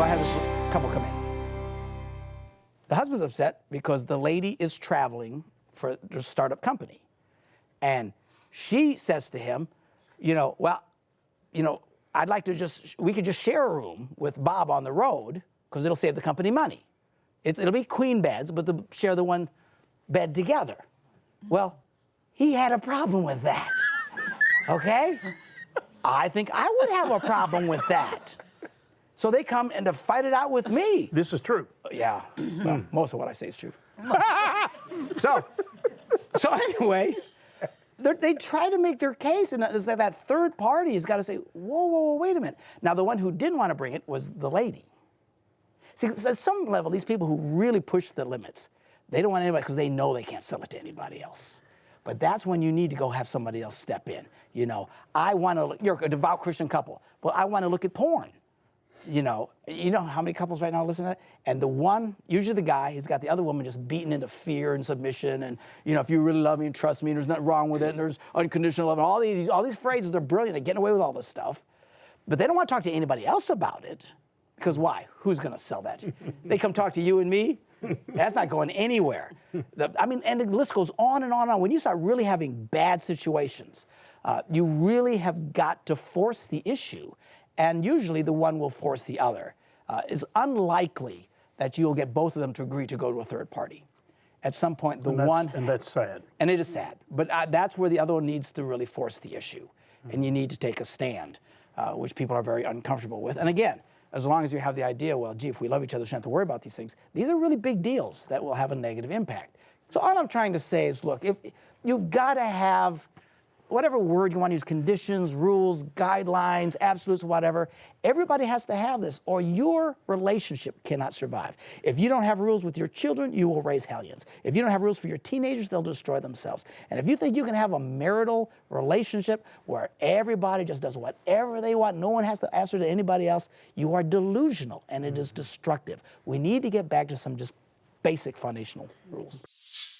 So I had this couple come in. The husband's upset because the lady is traveling for the startup company. And she says to him, I'd like to we could just share a room with Bob on the road because it'll save the company money. It'll be queen beds, but they'll share the one bed together. Well, he had a problem with that, okay? I think I would have a problem with that. So they come and to fight it out with me. This is true. Yeah, well, most of what I say is true. So anyway, they try to make their case, and it's like that third party has got to say, whoa, wait a minute. Now, the one who didn't want to bring it was the lady. See, at some level, these people who really push the limits, they don't want anybody because they know they can't sell it to anybody else. But that's when you need to go have somebody else step in. You're a devout Christian couple. Well, I want to look at porn. You know how many couples right now listen to that? And the one, usually the guy, has got the other woman just beaten into fear and submission. And, if you really love me and trust me, and there's nothing wrong with it, and there's unconditional love, and all these phrases, they're brilliant at getting away with all this stuff. But they don't want to talk to anybody else about it. Because why? Who's going to sell that? They come talk to you and me? That's not going anywhere. And the list goes on and on and on. When you start really having bad situations, you really have got to force the issue. And usually the one will force the other. It's unlikely that you'll get both of them to agree to go to a third party. At some point, And that's sad. And it is sad. But that's where the other one needs to really force the issue. And you need to take a stand, which people are very uncomfortable with. And again, as long as you have the idea, well, gee, if we love each other, we shouldn't have to worry about these things. These are really big deals that will have a negative impact. So all I'm trying to say is, look, if you've got to have whatever word you want to use, conditions, rules, guidelines, absolutes, whatever, everybody has to have this, or your relationship cannot survive. If you don't have rules with your children, you will raise hellions. If you don't have rules for your teenagers, they'll destroy themselves. And if you think you can have a marital relationship where everybody just does whatever they want, no one has to answer to anybody else, you are delusional, and it is destructive. We need to get back to some just basic foundational rules.